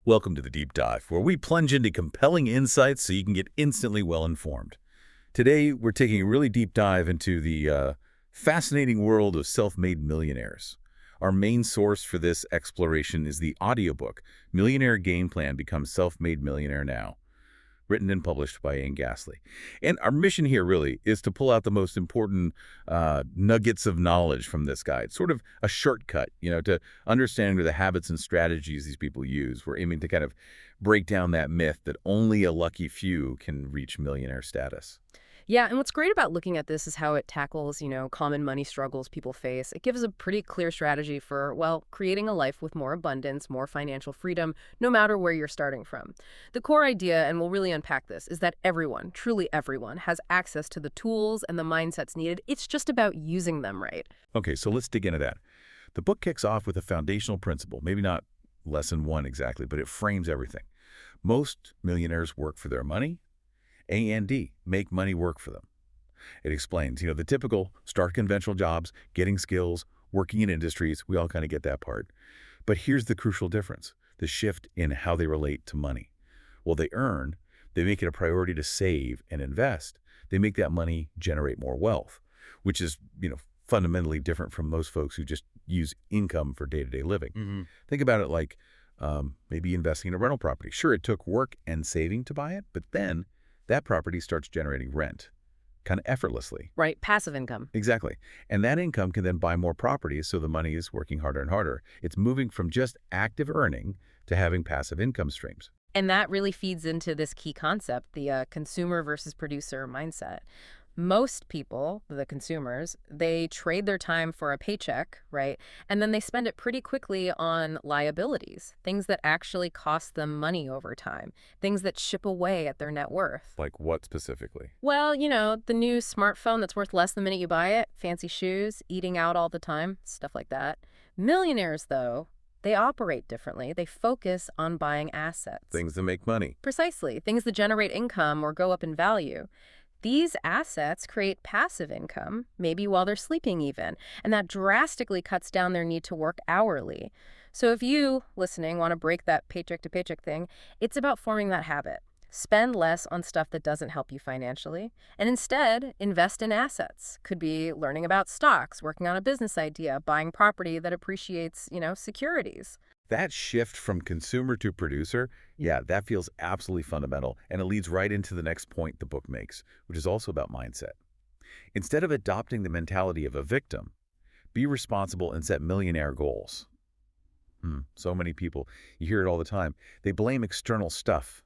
Welcome to the Deep Dive, where we plunge into compelling insights so you can get instantly well-informed. Today, we're taking a really deep dive into the fascinating world of self-made millionaires. Our main source for this exploration is the audiobook, Millionaire Game-Plan Becomes Self-Made Millionaire Now, written and published by Ian Gasly. And our mission here really is to pull out the most important nuggets of knowledge from this guide, sort of a shortcut, to understanding the habits and strategies these people use. We're aiming to kind of break down that myth that only a lucky few can reach millionaire status. Yeah, and what's great about looking at this is how it tackles, common money struggles people face. It gives a pretty clear strategy for, well, creating a life with more abundance, more financial freedom, no matter where you're starting from. The core idea, and we'll really unpack this, is that everyone, truly everyone, has access to the tools and the mindsets needed. It's just about using them right. Okay, so let's dig into that. The book kicks off with a foundational principle, maybe not lesson one exactly, but it frames everything. Most millionaires work for their money. A&D, make money work for them. It explains, the typical start conventional jobs, getting skills, working in industries, we all kind of get that part. But here's the crucial difference, the shift in how they relate to money. Well, they earn, they make it a priority to save and invest. They make that money generate more wealth, which is, fundamentally different from most folks who just use income for day-to-day living. Think about it like maybe investing in a rental property. Sure, it took work and saving to buy it, but then that property starts generating rent, kind of effortlessly. Right, passive income. Exactly. And that income can then buy more properties, so the money is working harder and harder. It's moving from just active earning to having passive income streams. And that really feeds into this key concept, the consumer versus producer mindset. Most people, the consumers, they trade their time for a paycheck, right? And then they spend it pretty quickly on liabilities, things that actually cost them money over time, things that chip away at their net worth. Like what specifically? Well, the new smartphone that's worth less the minute you buy it, fancy shoes, eating out all the time, stuff like that. Millionaires, though, they operate differently. They focus on buying assets. Things that make money. Precisely. Things that generate income or go up in value. These assets create passive income, maybe while they're sleeping even, and that drastically cuts down their need to work hourly. So if you, listening, want to break that paycheck to paycheck thing, it's about forming that habit. Spend less on stuff that doesn't help you financially, and instead invest in assets. Could be learning about stocks, working on a business idea, buying property that appreciates, securities. That shift from consumer to producer, yeah, that feels absolutely fundamental, and it leads right into the next point the book makes, which is also about mindset. Instead of adopting the mentality of a victim, be responsible and set millionaire goals. So many people, you hear it all the time, they blame external stuff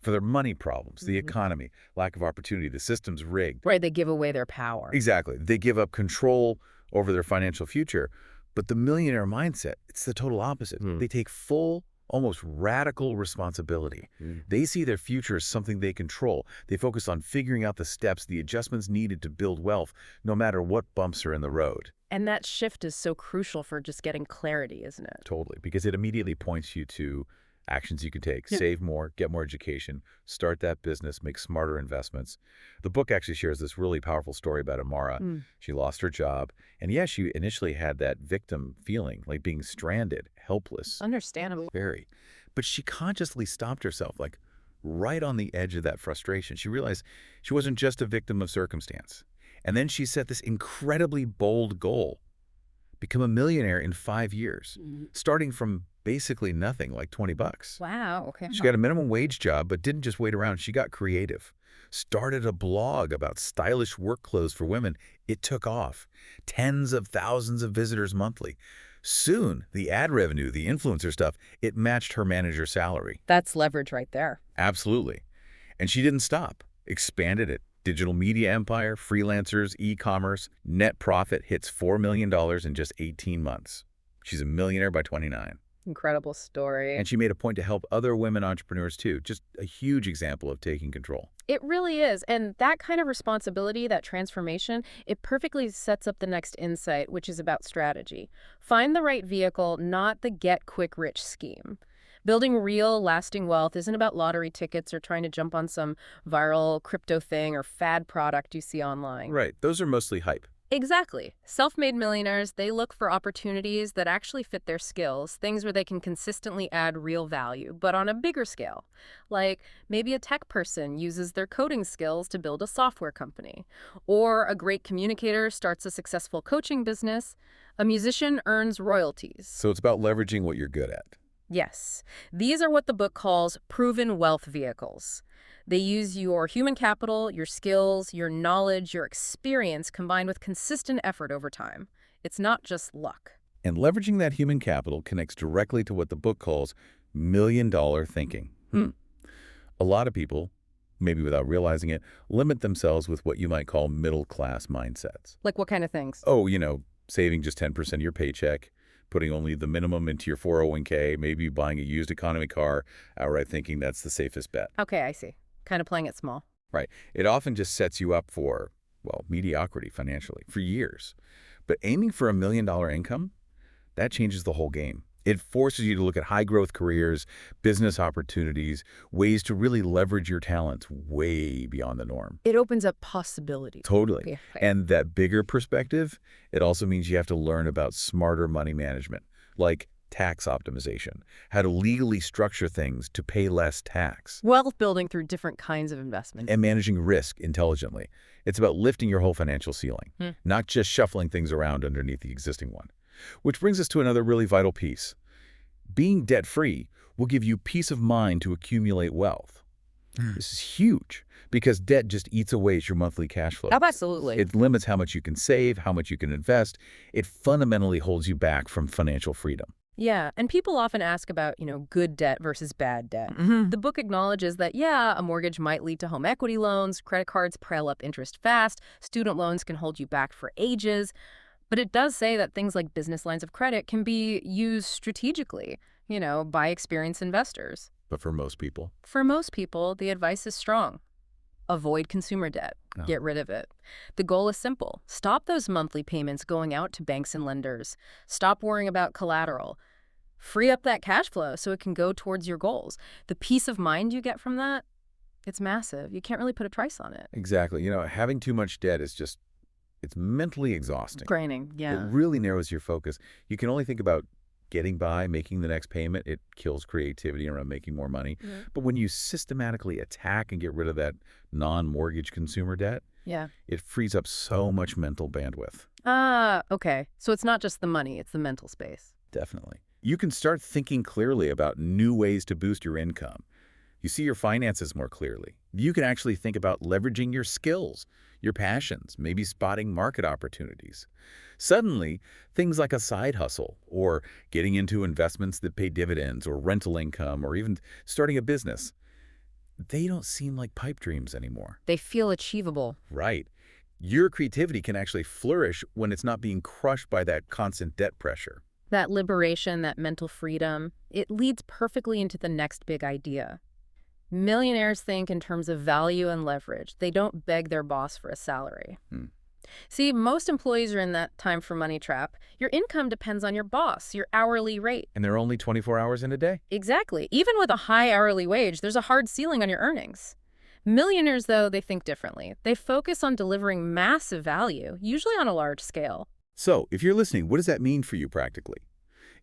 for their money problems, the economy, lack of opportunity, the system's rigged. Right, they give away their power. Exactly. They give up control over their financial future. But the millionaire mindset, it's the total opposite. They take full, almost radical responsibility. They see their future as something they control. They focus on figuring out the steps, the adjustments needed to build wealth, no matter what bumps are in the road. And that shift is so crucial for just getting clarity, isn't it? Totally, because it immediately points you to actions you can take. Save more, get more education, start that business, make smarter investments. The book actually shares this really powerful story about Amara. She lost her job. And yes, she initially had that victim feeling, like being stranded, helpless. Understandable. Very. But she consciously stopped herself, like right on the edge of that frustration. She realized she wasn't just a victim of circumstance. And then she set this incredibly bold goal: become a millionaire in 5 years, starting from basically nothing, like $20. Wow, okay. She got a minimum wage job, but didn't just wait around. She got creative. Started a blog about stylish work clothes for women. It took off. Tens of thousands of visitors monthly. Soon, the ad revenue, the influencer stuff, it matched her manager's salary. That's leverage right there. Absolutely. And she didn't stop. Expanded it. Digital media empire, freelancers, e-commerce. Net profit hits $4 million in just 18 months. She's a millionaire by 29. Incredible story. And she made a point to help other women entrepreneurs too. Just a huge example of taking control. It really is. And that kind of responsibility, that transformation, it perfectly sets up the next insight, which is about strategy. Find the right vehicle, not the get-quick-rich scheme. Building real, lasting wealth isn't about lottery tickets or trying to jump on some viral crypto thing or fad product you see online. Right. Those are mostly hype. Exactly. Self-made millionaires, they look for opportunities that actually fit their skills, things where they can consistently add real value, but on a bigger scale. Like maybe a tech person uses their coding skills to build a software company, or a great communicator starts a successful coaching business. A musician earns royalties. So it's about leveraging what you're good at. Yes, these are what the book calls proven wealth vehicles. They use your human capital, your skills, your knowledge, your experience combined with consistent effort over time. It's not just luck. And leveraging that human capital connects directly to what the book calls million-dollar thinking. A lot of people, maybe without realizing it, limit themselves with what you might call middle-class mindsets. Like what kind of things? Oh, saving just 10% of your paycheck, putting only the minimum into your 401k, maybe buying a used economy car, outright thinking that's the safest bet. Okay, I see. Kind of playing it small. Right. It often just sets you up for, well, mediocrity financially for years. But aiming for $1 million income, that changes the whole game. It forces you to look at high-growth careers, business opportunities, ways to really leverage your talents way beyond the norm. It opens up possibilities. Totally. Okay. And that bigger perspective, it also means you have to learn about smarter money management, like tax optimization, how to legally structure things to pay less tax. Wealth building through different kinds of investments. And managing risk intelligently. It's about lifting your whole financial ceiling, not just shuffling things around underneath the existing one. Which brings us to another really vital piece. Being debt-free will give you peace of mind to accumulate wealth. This is huge because debt just eats away at your monthly cash flow. Absolutely. It limits how much you can save, how much you can invest. It fundamentally holds you back from financial freedom. Yeah, and people often ask about, good debt versus bad debt. The book acknowledges that, yeah, a mortgage might lead to home equity loans, credit cards pile up interest fast, student loans can hold you back for ages. But it does say that things like business lines of credit can be used strategically, by experienced investors. But for most people? For most people, the advice is strong. Avoid consumer debt. Get rid of it. The goal is simple. Stop those monthly payments going out to banks and lenders. Stop worrying about collateral. Free up that cash flow so it can go towards your goals. The peace of mind you get from that, it's massive. You can't really put a price on it. Exactly. Having too much debt is just, it's mentally exhausting. Draining, yeah. It really narrows your focus. You can only think about getting by, making the next payment. It kills creativity around making more money. But when you systematically attack and get rid of that non-mortgage consumer debt, it frees up so much mental bandwidth. Okay. So it's not just the money, it's the mental space. Definitely. You can start thinking clearly about new ways to boost your income. You see your finances more clearly. You can actually think about leveraging your skills, your passions, maybe spotting market opportunities. Suddenly, things like a side hustle or getting into investments that pay dividends or rental income or even starting a business, they don't seem like pipe dreams anymore. They feel achievable. Right. Your creativity can actually flourish when it's not being crushed by that constant debt pressure. That liberation, that mental freedom, it leads perfectly into the next big idea. Millionaires think in terms of value and leverage. They don't beg their boss for a salary. See, most employees are in that time for money trap. Your income depends on your boss, your hourly rate. And there are only 24 hours in a day? Exactly. Even with a high hourly wage, there's a hard ceiling on your earnings. Millionaires, though, they think differently. They focus on delivering massive value, usually on a large scale. So, if you're listening, what does that mean for you practically?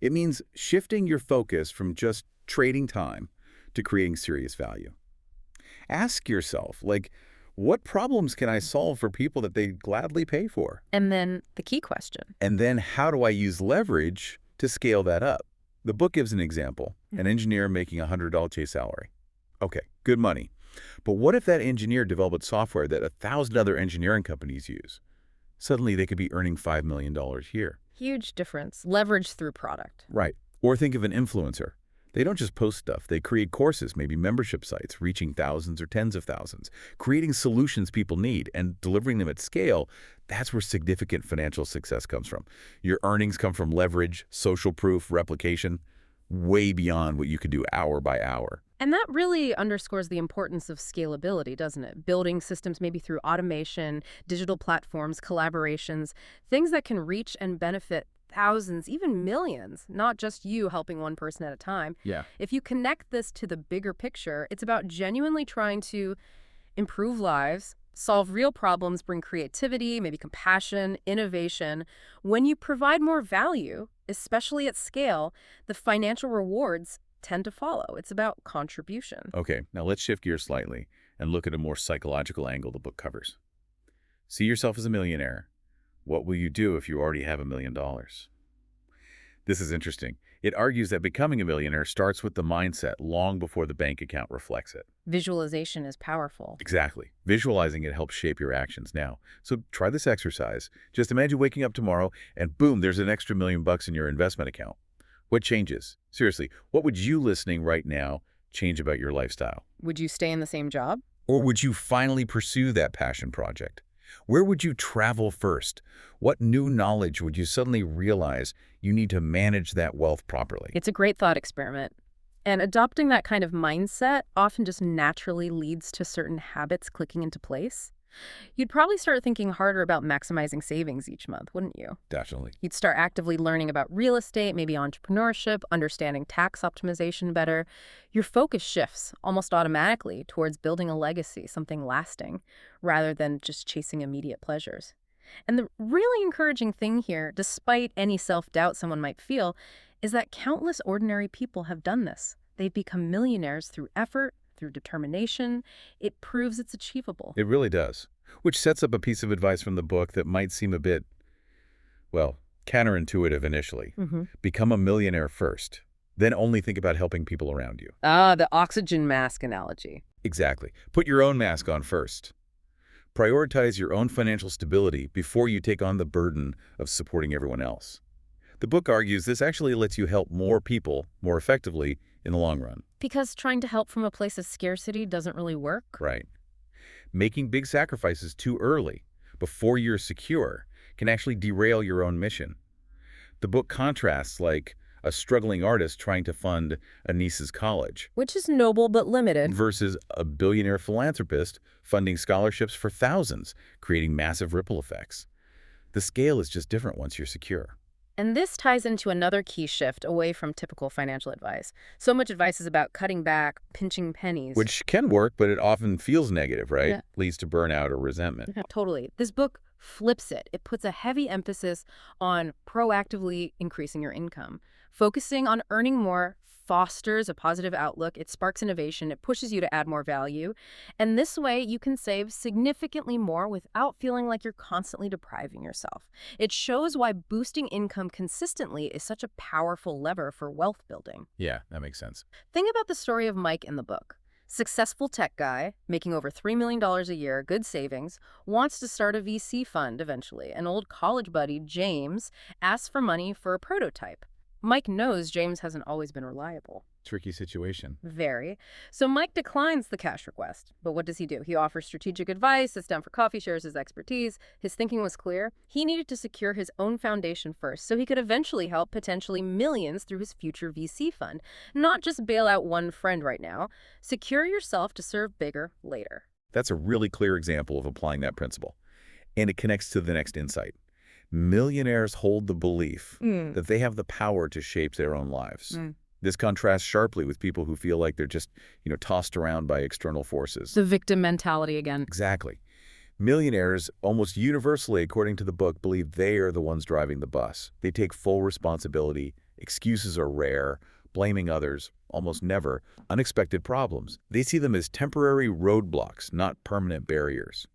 It means shifting your focus from just trading time to creating serious value. Ask yourself, what problems can I solve for people that they gladly pay for? And then the key question. And then how do I use leverage to scale that up? The book gives an example, an engineer making a $100 chase salary. Okay, good money. But what if that engineer developed software that 1,000 other engineering companies use? Suddenly they could be earning $5 million a year. Huge difference. Leverage through product. Right. Or think of an influencer. They don't just post stuff. They create courses, maybe membership sites, reaching thousands or tens of thousands, creating solutions people need and delivering them at scale. That's where significant financial success comes from. Your earnings come from leverage, social proof, replication, way beyond what you could do hour by hour. And that really underscores the importance of scalability, doesn't it? Building systems maybe through automation, digital platforms, collaborations, things that can reach and benefit thousands, even millions, not just you helping one person at a time. Yeah. If you connect this to the bigger picture, it's about genuinely trying to improve lives, Solve real problems, bring creativity, maybe compassion, innovation. When you provide more value, especially at scale, the financial rewards tend to follow. It's about contribution. Okay, now let's shift gears slightly and look at a more psychological angle the book covers. See yourself as a millionaire. What will you do if you already have $1 million? This is interesting. It argues that becoming a millionaire starts with the mindset long before the bank account reflects it. Visualization is powerful. Exactly. Visualizing it helps shape your actions now. So try this exercise. Just imagine waking up tomorrow and boom, there's an extra $1 million in your investment account. What changes? Seriously, what would you listening right now change about your lifestyle? Would you stay in the same job? Or would you finally pursue that passion project? Where would you travel first? What new knowledge would you suddenly realize you need to manage that wealth properly? It's a great thought experiment. And adopting that kind of mindset often just naturally leads to certain habits clicking into place. You'd probably start thinking harder about maximizing savings each month, wouldn't you? Definitely. You'd start actively learning about real estate, maybe entrepreneurship, understanding tax optimization better. Your focus shifts almost automatically towards building a legacy, something lasting, rather than just chasing immediate pleasures. And the really encouraging thing here, despite any self-doubt someone might feel, is that countless ordinary people have done this. They've become millionaires through effort, through determination. It proves it's achievable. It really does. Which sets up a piece of advice from the book that might seem a bit, well, counterintuitive initially. Become a millionaire first, then only think about helping people around you. Ah, the oxygen mask analogy. Exactly. Put your own mask on first. Prioritize your own financial stability before you take on the burden of supporting everyone else. The book argues this actually lets you help more people more effectively in the long run. Because trying to help from a place of scarcity doesn't really work. Right. Making big sacrifices too early, before you're secure, can actually derail your own mission. The book contrasts like a struggling artist trying to fund a niece's college, Which is noble but limited. versus a billionaire philanthropist funding scholarships for thousands, creating massive ripple effects. The scale is just different once you're secure. And this ties into another key shift away from typical financial advice. So much advice is about cutting back, pinching pennies. Which can work, but it often feels negative, right? Yeah. Leads to burnout or resentment. Totally. This book flips it. It puts a heavy emphasis on proactively increasing your income. Focusing on earning more fosters a positive outlook, it sparks innovation, it pushes you to add more value. And this way, you can save significantly more without feeling like you're constantly depriving yourself. It shows why boosting income consistently is such a powerful lever for wealth building. Yeah, that makes sense. Think about the story of Mike in the book. Successful tech guy, making over $3 million a year, good savings, wants to start a VC fund eventually. An old college buddy, James, asks for money for a prototype. Mike knows James hasn't always been reliable. Tricky situation. Very. So Mike declines the cash request. But what does he do? He offers strategic advice, sits down for coffee, shares his expertise. His thinking was clear. He needed to secure his own foundation first so he could eventually help potentially millions through his future VC fund. Not just bail out one friend right now. Secure yourself to serve bigger later. That's a really clear example of applying that principle. And it connects to the next insight. Millionaires hold the belief that they have the power to shape their own lives. This contrasts sharply with people who feel like they're just, tossed around by external forces. The victim mentality again. Exactly. Millionaires, almost universally, according to the book, believe they are the ones driving the bus. They take full responsibility. Excuses are rare. Blaming others, almost never. Unexpected problems. They see them as temporary roadblocks, not permanent barriers.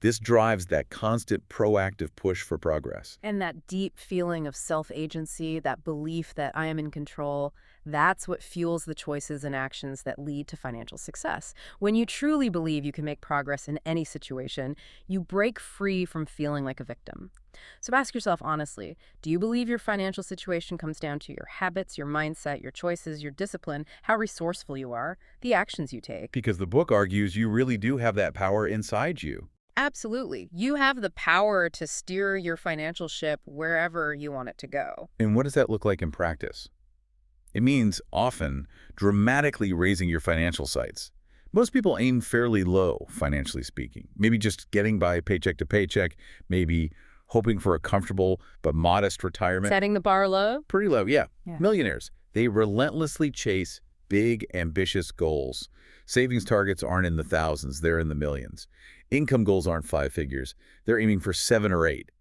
This drives that constant proactive push for progress. And that deep feeling of self-agency, that belief that I am in control, that's what fuels the choices and actions that lead to financial success. When you truly believe you can make progress in any situation, you break free from feeling like a victim. So ask yourself honestly, do you believe your financial situation comes down to your habits, your mindset, your choices, your discipline, how resourceful you are, the actions you take? Because the book argues you really do have that power inside you. Absolutely. You have the power to steer your financial ship wherever you want it to go. And what does that look like in practice? It means often dramatically raising your financial sights. Most people aim fairly low, financially speaking. Maybe just getting by paycheck to paycheck, maybe hoping for a comfortable but modest retirement. Setting the bar low? Pretty low, yeah. Millionaires, they relentlessly chase big, ambitious goals. Savings targets aren't in the thousands, they're in the millions. Income goals aren't 5 figures. They're aiming for 7 or 8.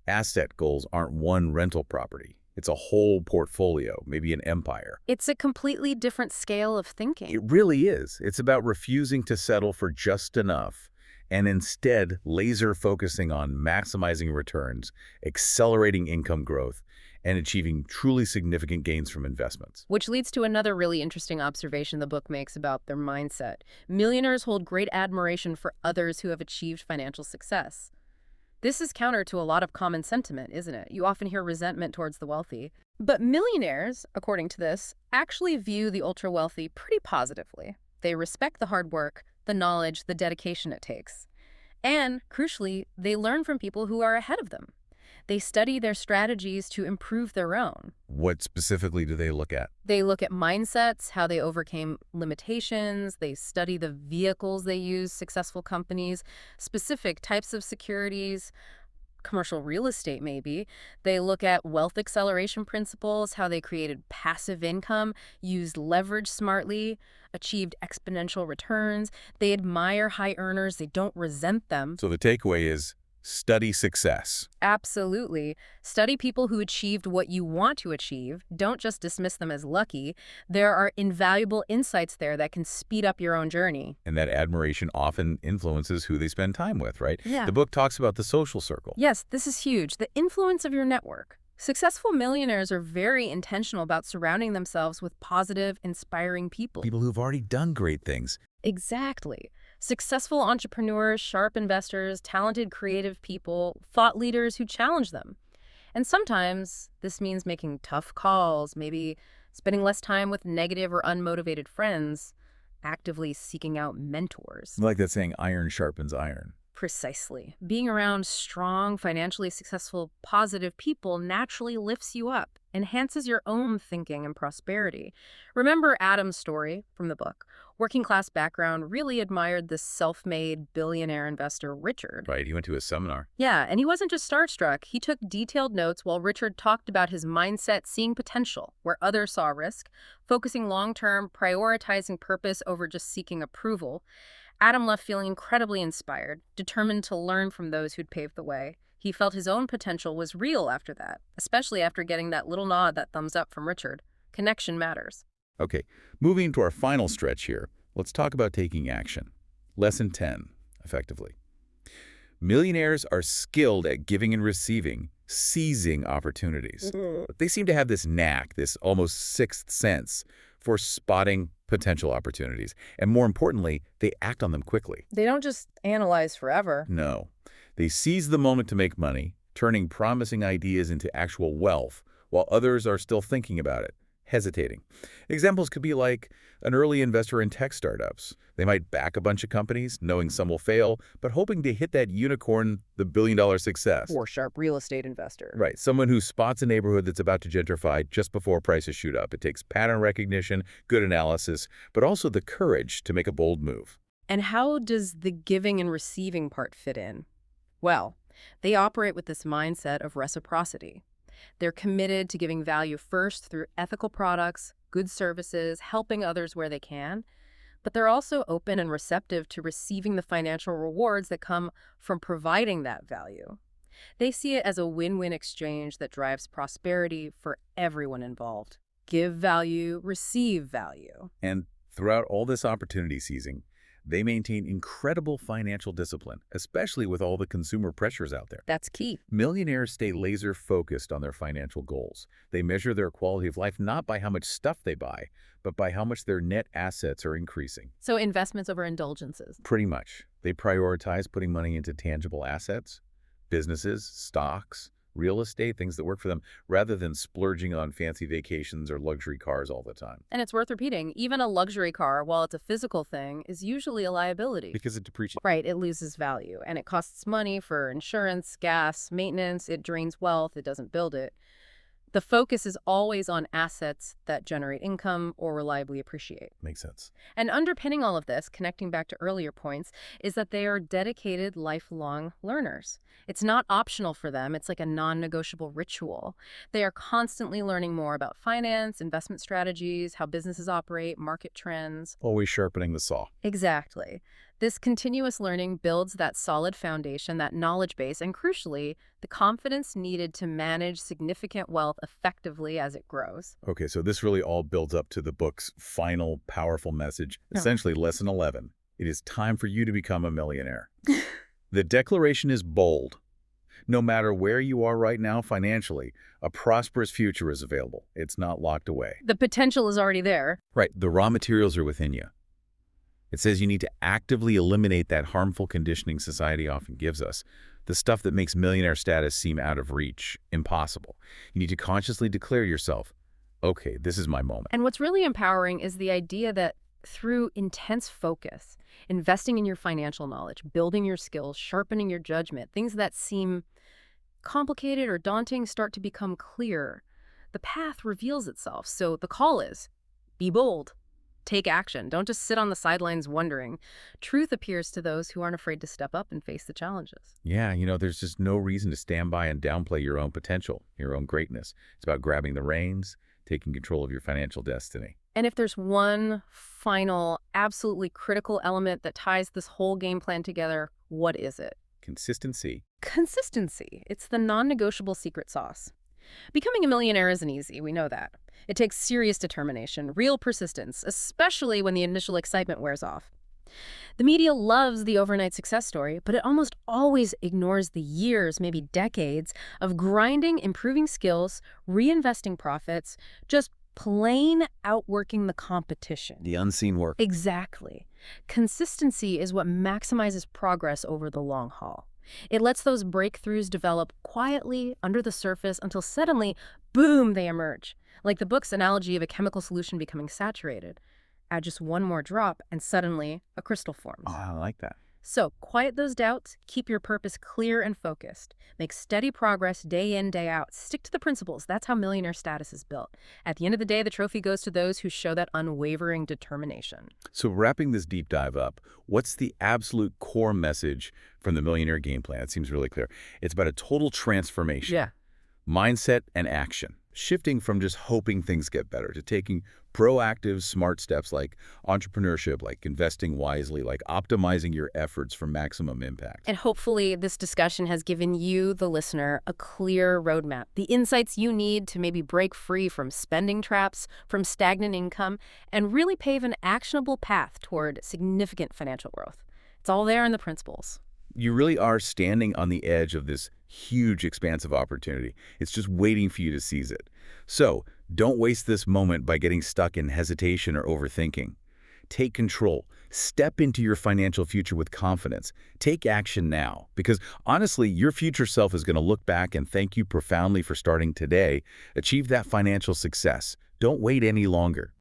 Asset goals aren't one rental property. It's a whole portfolio, maybe an empire. It's a completely different scale of thinking. It really is. It's about refusing to settle for just enough and instead laser focusing on maximizing returns, accelerating income growth, and achieving truly significant gains from investments. Which leads to another really interesting observation the book makes about their mindset. Millionaires hold great admiration for others who have achieved financial success. This is counter to a lot of common sentiment, isn't it? You often hear resentment towards the wealthy. But millionaires, according to this, actually view the ultra-wealthy pretty positively. They respect the hard work, the knowledge, the dedication it takes. And, crucially, they learn from people who are ahead of them. They study their strategies to improve their own. What specifically do they look at? They look at mindsets, how they overcame limitations. They study the vehicles they use, successful companies, specific types of securities, commercial real estate maybe. They look at wealth acceleration principles, how they created passive income, used leverage smartly, achieved exponential returns. They admire high earners. They don't resent them. So the takeaway is study success. Absolutely. Study people who achieved what you want to achieve. Don't just dismiss them as lucky. There are invaluable insights there that can speed up your own journey. And that admiration often influences who they spend time with, right? Yeah. The book talks about the social circle. Yes, this is huge. The influence of your network. Successful millionaires are very intentional about surrounding themselves with positive, inspiring people. People who've already done great things. Exactly. Successful entrepreneurs, sharp investors, talented creative people, thought leaders who challenge them. And sometimes this means making tough calls, maybe spending less time with negative or unmotivated friends, actively seeking out mentors. I like that saying, iron sharpens iron. Precisely. Being around strong, financially successful, positive people naturally lifts you up, enhances your own thinking and prosperity. Remember Adam's story from the book. Working class background, really admired this self-made billionaire investor, Richard. Right, he went to a seminar. Yeah, and he wasn't just starstruck. He took detailed notes while Richard talked about his mindset, seeing potential where others saw risk, focusing long-term, prioritizing purpose over just seeking approval. Adam left feeling incredibly inspired, determined to learn from those who'd paved the way. He felt his own potential was real after that, especially after getting that little nod, that thumbs up from Richard. Connection matters. Okay, moving to our final stretch here, let's talk about taking action. Lesson 10, effectively. Millionaires are skilled at giving and receiving, seizing opportunities. They seem to have this knack, this almost sixth sense, for spotting potential opportunities. And more importantly, they act on them quickly. They don't just analyze forever. No. They seize the moment to make money, turning promising ideas into actual wealth, while others are still thinking about it, hesitating. Examples could be like an early investor in tech startups. They might back a bunch of companies, knowing some will fail, but hoping to hit that unicorn, the billion-dollar success. Or sharp real estate investor. Right, someone who spots a neighborhood that's about to gentrify just before prices shoot up. It takes pattern recognition, good analysis, but also the courage to make a bold move. And how does the giving and receiving part fit in? Well, they operate with this mindset of reciprocity. They're committed to giving value first through ethical products, good services, helping others where they can. But they're also open and receptive to receiving the financial rewards that come from providing that value. They see it as a win-win exchange that drives prosperity for everyone involved. Give value, receive value. And throughout all this opportunity seizing, they maintain incredible financial discipline, especially with all the consumer pressures out there. That's key. Millionaires stay laser-focused on their financial goals. They measure their quality of life not by how much stuff they buy, but by how much their net assets are increasing. So investments over indulgences. Pretty much. They prioritize putting money into tangible assets, businesses, stocks, real estate, things that work for them, rather than splurging on fancy vacations or luxury cars all the time. And it's worth repeating, even a luxury car, while it's a physical thing, is usually a liability. Because it depreciates. Right, it loses value, and it costs money for insurance, gas, maintenance, it drains wealth, it doesn't build it. The focus is always on assets that generate income or reliably appreciate. Makes sense. And underpinning all of this, connecting back to earlier points, is that they are dedicated lifelong learners. It's not optional for them. It's like a non-negotiable ritual. They are constantly learning more about finance, investment strategies, how businesses operate, market trends. Always sharpening the saw. Exactly. This continuous learning builds that solid foundation, that knowledge base, and crucially, the confidence needed to manage significant wealth effectively as it grows. Okay, so this really all builds up to the book's final powerful message, Yeah. essentially lesson 11. It is time for you to become a millionaire. The declaration is bold. No matter where you are right now financially, a prosperous future is available. It's not locked away. The potential is already there. Right, the raw materials are within you. It says you need to actively eliminate that harmful conditioning society often gives us, the stuff that makes millionaire status seem out of reach, impossible. You need to consciously declare yourself, okay, this is my moment. And what's really empowering is the idea that through intense focus, investing in your financial knowledge, building your skills, sharpening your judgment, things that seem complicated or daunting start to become clear. The path reveals itself. So the call is, be bold. Take action. Don't just sit on the sidelines wondering. Truth appears to those who aren't afraid to step up and face the challenges. Yeah, there's just no reason to stand by and downplay your own potential, your own greatness. It's about grabbing the reins, taking control of your financial destiny. And if there's one final, absolutely critical element that ties this whole game plan together, what is it? Consistency. Consistency. It's the non-negotiable secret sauce. Becoming a millionaire isn't easy, we know that. It takes serious determination, real persistence, especially when the initial excitement wears off. The media loves the overnight success story, but it almost always ignores the years, maybe decades, of grinding, improving skills, reinvesting profits, just plain outworking the competition. The unseen work. Exactly. Consistency is what maximizes progress over the long haul. It lets those breakthroughs develop quietly under the surface until suddenly, boom, they emerge. Like the book's analogy of a chemical solution becoming saturated. Add just one more drop and suddenly a crystal forms. Oh, I like that. So quiet those doubts, keep your purpose clear and focused. Make steady progress day in, day out. Stick to the principles. That's how millionaire status is built. At the end of the day, the trophy goes to those who show that unwavering determination. So wrapping this deep dive up, what's the absolute core message from the Millionaire Game Plan? It seems really clear. It's about a total transformation. Yeah. Mindset and action. Shifting from just hoping things get better to taking proactive, smart steps like entrepreneurship, like investing wisely, like optimizing your efforts for maximum impact. And hopefully this discussion has given you, the listener, a clear roadmap, the insights you need to maybe break free from spending traps, from stagnant income, and really pave an actionable path toward significant financial growth. It's all there in the principles. You really are standing on the edge of this huge, expansive opportunity. It's just waiting for you to seize it. So don't waste this moment by getting stuck in hesitation or overthinking. Take control. Step into your financial future with confidence. Take action now, because honestly, your future self is going to look back and thank you profoundly for starting today. Achieve that financial success. Don't wait any longer.